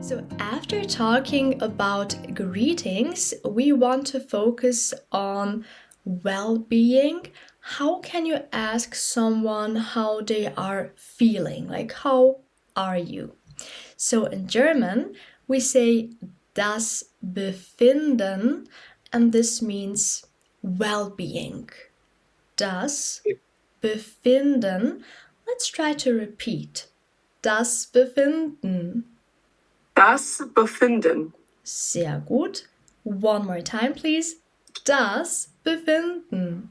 So after talking about greetings, we want to focus on well-being. How can you ask someone how they are feeling? Like, how are you? So in German, we say das Befinden, and this means well-being. Das Befinden. Let's try to repeat. Das Befinden. Das Befinden. Sehr gut. One more time, please. Das Befinden.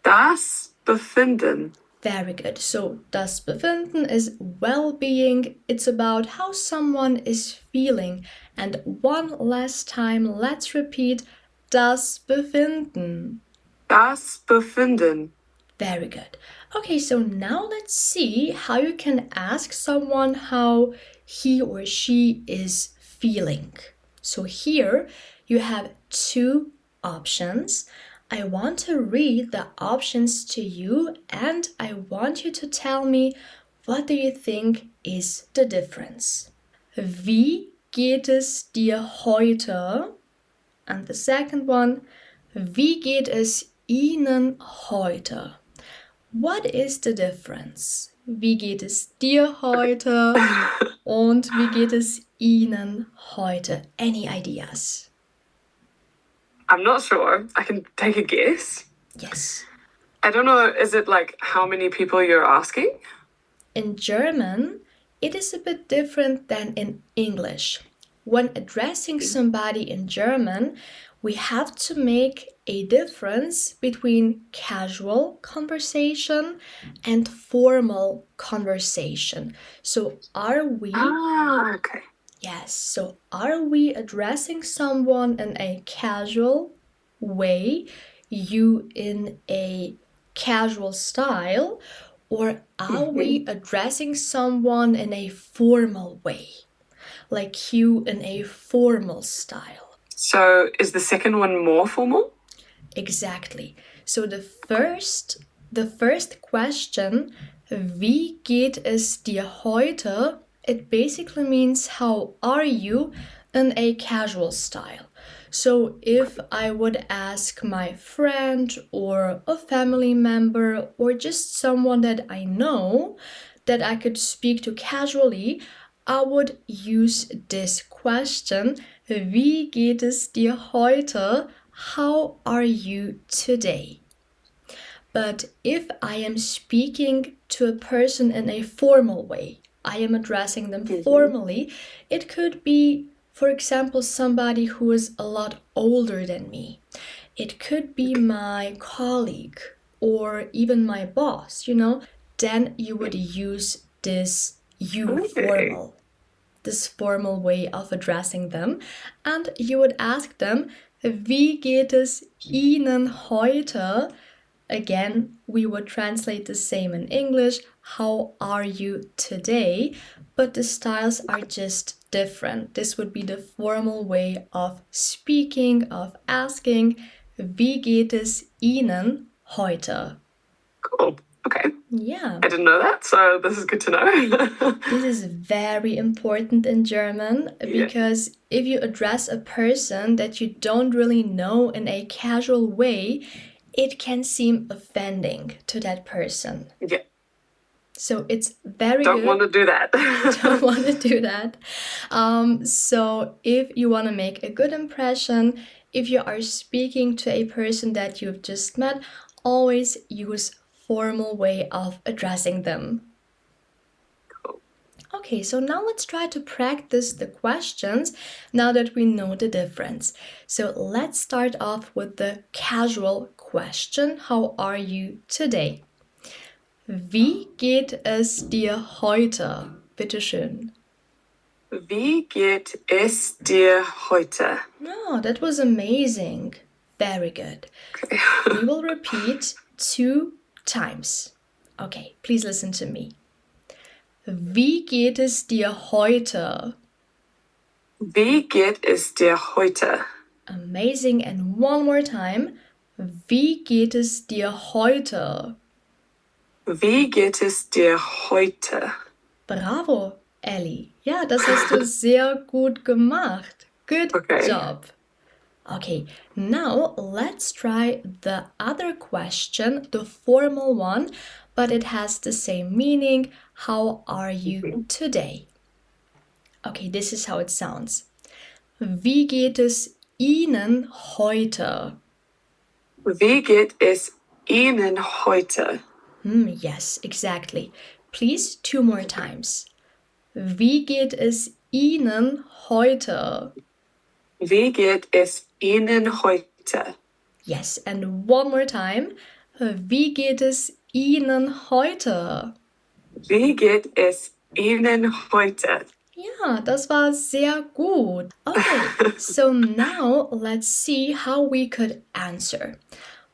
Das Befinden. Very good. So, das Befinden is well-being. It's about how someone is feeling. And one last time, let's repeat. Das Befinden. Das Befinden. Very good. Okay, so now let's see how you can ask someone how he or she is feeling. So here you have two options. I want to read the options to you and I want you to tell me what do you think is the difference. Wie geht es dir heute? And the second one, wie geht es Ihnen heute? What is the difference? Wie geht es dir heute? Und wie geht es Ihnen heute? Any ideas? I'm not sure. I can take a guess. Yes. I don't know, is it like how many people you're asking? In German, it is a bit different than in English. When addressing somebody in German, we have to make a difference between casual conversation and formal conversation. So are we... Okay. Yes, so are we addressing someone in a casual way, you in a casual style, or are we addressing someone in a formal way, like you in a formal style? So is the second one more formal? Exactly. So the first question, wie geht es dir heute? It basically means how are you in a casual style. So if I would ask my friend or a family member or just someone that I know that I could speak to casually, I would use this question, wie geht es dir heute? How are you today? But if I am speaking to a person in a formal way, I am addressing them formally, it could be, for example, somebody who is a lot older than me. It could be my colleague or even my boss, then you would use this formal, this formal way of addressing them, and you would ask them, wie geht es Ihnen heute? Again, we would translate the same in English, how are you today? But the styles are just different. This would be the formal way of speaking, of asking, wie geht es Ihnen heute? Cool. Okay. Yeah. I didn't know that, so this is good to know. This is very important in German because if you address a person that you don't really know in a casual way, it can seem offending to that person. Yeah. So it's very Don't good. want to do that. Don't want to do that. So if you want to make a good impression, if you are speaking to a person that you've just met, always use formal way of addressing them. Cool. Okay, so now let's try to practice the questions now that we know the difference. So let's start off with the casual question. How are you today? Wie geht es dir heute? Bitte schön. Wie geht es dir heute? Oh, that was amazing. Very good. Okay. We will repeat 2 times. Okay, please listen to me. Wie geht es dir heute? Wie geht es dir heute? Amazing. And one more time. Wie geht es dir heute? Wie geht es dir heute? Bravo. Ellie. Ja, das hast du sehr gut gemacht. Good job. Okay, now let's try the other question, the formal one, but it has the same meaning. How are you today? Okay, this is how it sounds. Wie geht es Ihnen heute? Wie geht es Ihnen heute? Yes, exactly. Please, 2 more times. Wie geht es Ihnen heute? Wie geht es Ihnen heute? Yes, and one more time. Wie geht es Ihnen heute? Wie geht es Ihnen heute? Ja, das war sehr gut. Okay, so now let's see how we could answer.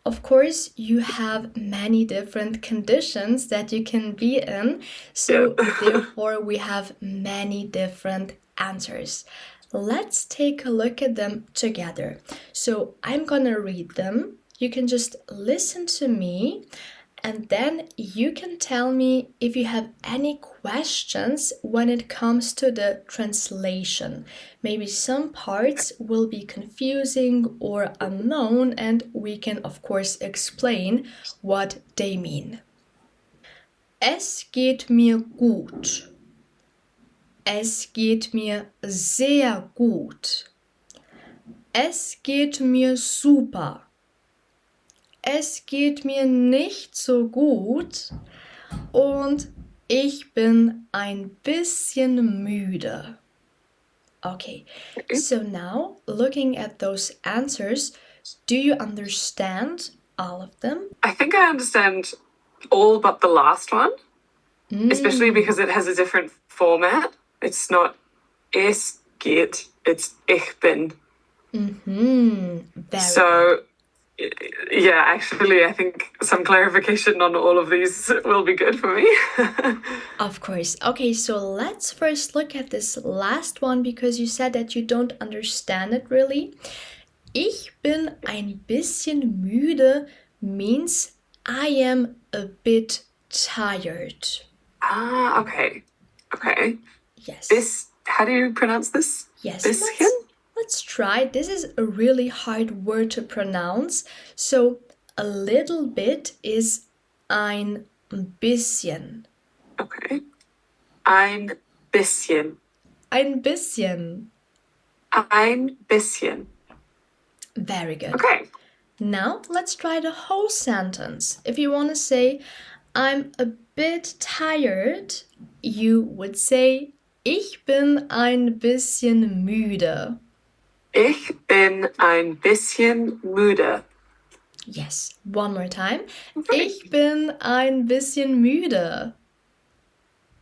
Of course, you have many different conditions that you can be in, so therefore we have many different answers. Let's take a look at them together. So I'm gonna read them. You can just listen to me and then you can tell me if you have any questions when it comes to the translation. Maybe some parts will be confusing or unknown, and we can, of course, explain what they mean. Es geht mir gut. Es geht mir sehr gut. Es geht mir super. Es geht mir nicht so gut und ich bin ein bisschen müde. Okay, so now looking at those answers, do you understand all of them? I think I understand all but the last one, especially because it has a different format. It's not es geht, it's ich bin. Very so, good. Yeah, actually, I think some clarification on all of these will be good for me. Of course. Okay, so let's first look at this last one because you said that you don't understand it really. Ich bin ein bisschen müde means I am a bit tired. Ah, okay. Okay. Yes. How do you pronounce this? Yes. Bisschen? Let's try. This is a really hard word to pronounce. So a little bit is ein bisschen. Okay. Ein bisschen. Ein bisschen. Ein bisschen. Very good. Okay. Now let's try the whole sentence. If you want to say, I'm a bit tired, you would say, ich bin ein bisschen müde. Ich bin ein bisschen müde. Yes, one more time. Okay. Ich bin ein bisschen müde.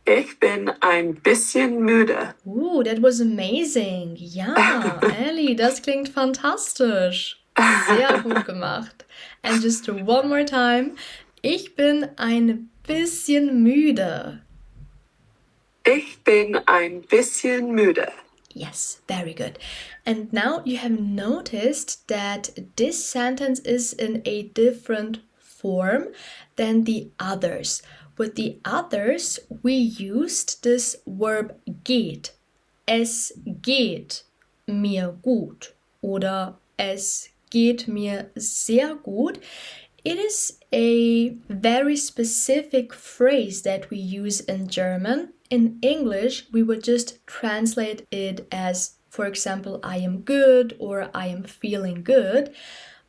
Ich bin ein bisschen müde. Ooh, that was amazing. Ja, Ellie, das klingt fantastisch. Sehr gut gemacht. And just one more time. Ich bin ein bisschen müde. Ich bin ein bisschen müde. Yes, very good. And now you have noticed that this sentence is in a different form than the others. With the others, we used this verb geht. Es geht mir gut oder es geht mir sehr gut. It is a very specific phrase that we use in German. In English, we would just translate it as, for example, I am good or I am feeling good.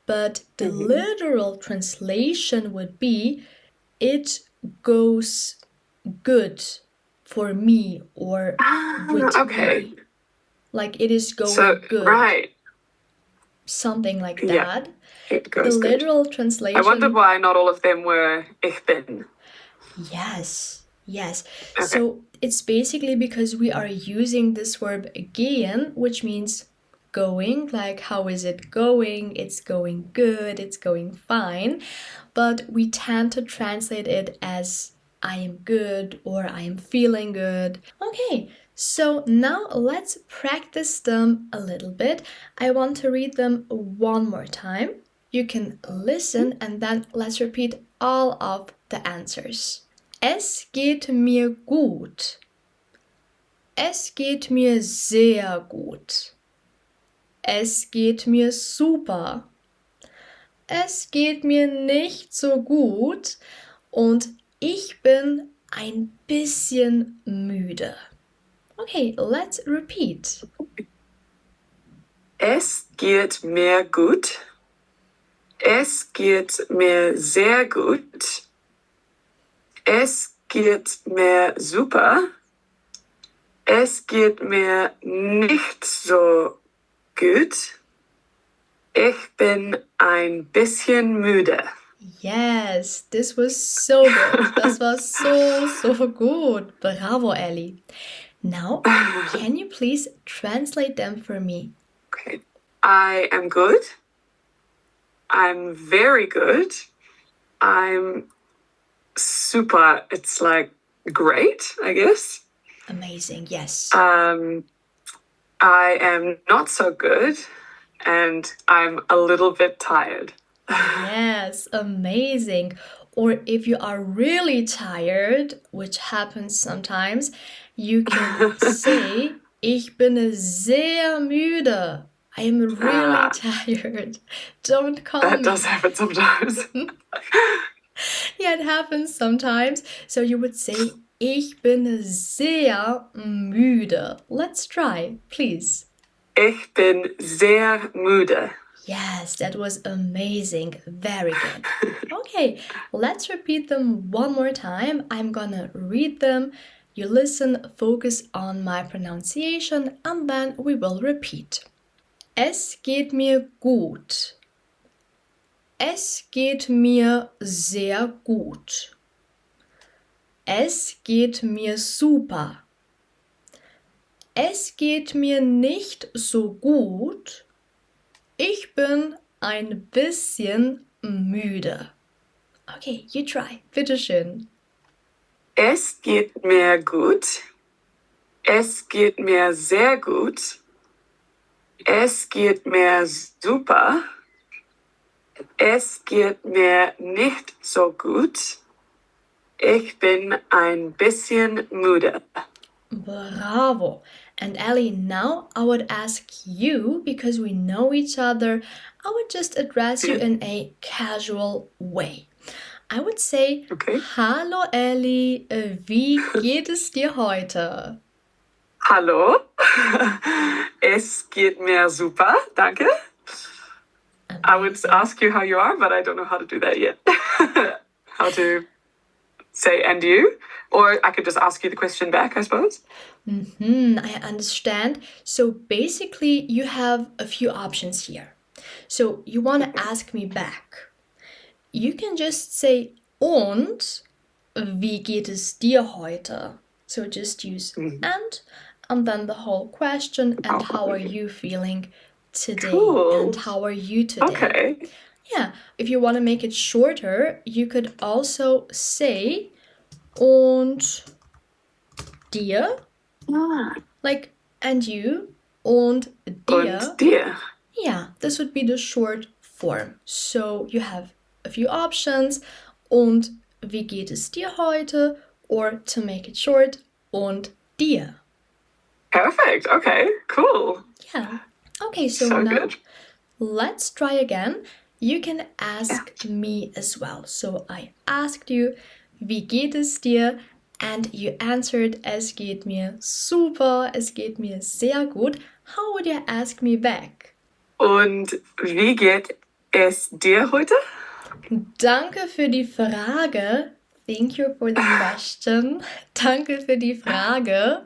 But the literal translation would be, it goes good for me or with me. Like it is going good. Right. Something like that. It goes the literal translation. I wondered why not all of them were ich bin. Yes. Okay. So it's basically because we are using this verb gehen, which means going, like how is it going? It's going good, it's going fine. But we tend to translate it as I am good or I am feeling good. Okay, so now let's practice them a little bit. I want to read them one more time. You can listen and then let's repeat all of the answers. Es geht mir gut. Es geht mir sehr gut. Es geht mir super. Es geht mir nicht so gut und ich bin ein bisschen müde. Okay, let's repeat. Es geht mir gut. Es geht mir sehr gut. Es geht mir super. Es geht mir nicht so gut. Ich bin ein bisschen müde. Yes, this was so good. Das war so gut. Bravo, Ellie. Now, can you please translate them for me? Okay. I am good. I'm very good. I'm super. It's like great, I guess. Amazing, yes. I am not so good and I'm a little bit tired. Yes, amazing. Or if you are really tired, which happens sometimes, you can say, ich bin sehr müde. I am really tired. Don't call That me. does happen sometimes. Yeah, it happens sometimes. So you would say, ich bin sehr müde. Let's try, please. Ich bin sehr müde. Yes, that was amazing. Very good. Okay, let's repeat them one more time. I'm gonna read them. You listen, focus on my pronunciation, and then we will repeat. Es geht mir gut. Es geht mir sehr gut. Es geht mir super. Es geht mir nicht so gut. Ich bin ein bisschen müde. Okay, you try. Bitteschön. Es geht mir gut. Es geht mir sehr gut. Es geht mir super. Es geht mir nicht so gut. Ich bin ein bisschen müde. Bravo. And Ellie, now I would ask you, because we know each other, I would just address you in a casual way. I would say, Okay. Hallo Ellie, wie geht es dir heute? Hallo. Es geht mir super, danke. I would ask you how you are, but I don't know how to do that yet. How to say and you? Or I could just ask you the question back, I suppose. I understand. So basically, you have a few options here. So you want to ask me back. You can just say und wie geht es dir heute? So just use and then the whole question and how are you feeling today? Cool. And how are you today? Okay. Yeah, if you want to make it shorter, you could also say und dir, like and you, und dir. Und dir. Yeah, this would be the short form. So you have a few options. Und wie geht es dir heute? Or to make it short, und dir. Perfect. Okay, cool. Yeah. Okay, so So now good. let's try again. You can ask me as well. So I asked you, wie geht es dir? And you answered, es geht mir super, es geht mir sehr gut. How would you ask me back? Und wie geht es dir heute? Danke für die Frage. Thank you for the question. Danke für die Frage.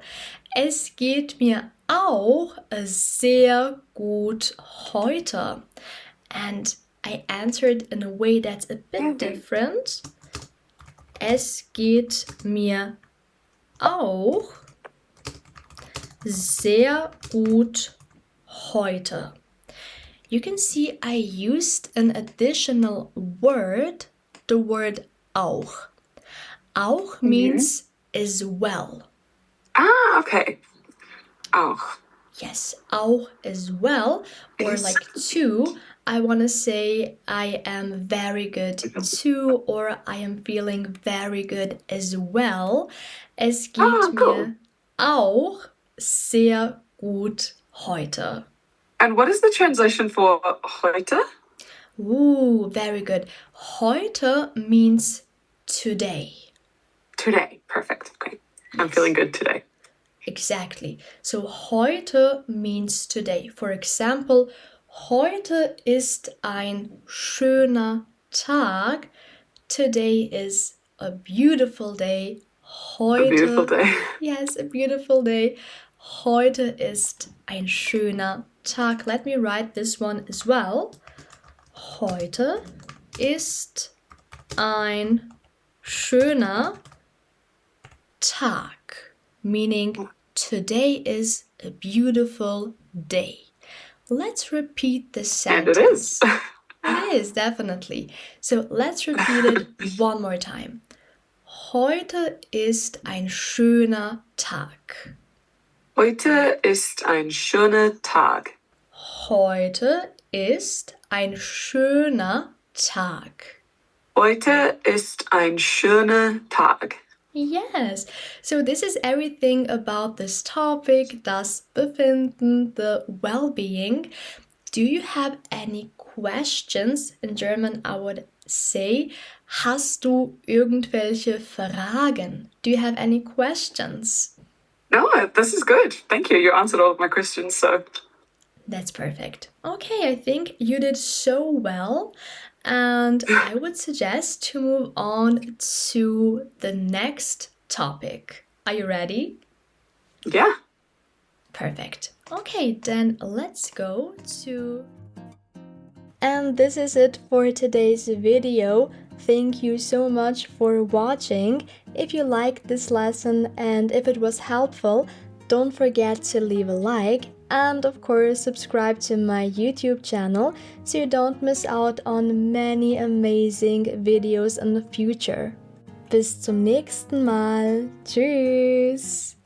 Es geht mir auch sehr gut heute. And I answered in a way that's a bit different. Es geht mir auch sehr gut heute. You can see I used an additional word, the word auch. Auch means as well. Ah, okay. Auch. Yes, auch as well, or like too. I want to say I am very good too, or I am feeling very good as well. Es geht cool. mir auch sehr gut heute. And what is the translation for heute? Ooh, very good. Heute means today. Today. Perfect. Okay. I'm feeling good today. Exactly. So heute means today. For example, heute ist ein schöner Tag. Today is a beautiful day. Heute, A beautiful day. Yes, a beautiful day. Heute ist ein schöner Tag. Let me write this one as well. Heute ist ein schöner Tag, meaning today is a beautiful day. Let's repeat the sentence. And it is. It is, definitely. So let's repeat it one more time. Heute ist ein schöner Tag. Heute ist ein schöner Tag. Heute ist ein schöner Tag. Heute ist ein schöner Tag. Yes, so this is everything about this topic, das Befinden, the well-being. Do you have any questions? In German, I would say, hast du irgendwelche Fragen? Do you have any questions? No, this is good. Thank you. You answered all of my questions, so. That's perfect. Okay, I think you did so well. And I would suggest to move on to the next topic. Are you ready? Yeah. Perfect. Okay, then let's go to... And this is it for today's video. Thank you so much for watching. If you liked this lesson and if it was helpful, don't forget to leave a like and of course subscribe to my YouTube channel so you don't miss out on many amazing videos in the future. Bis zum nächsten Mal. Tschüss!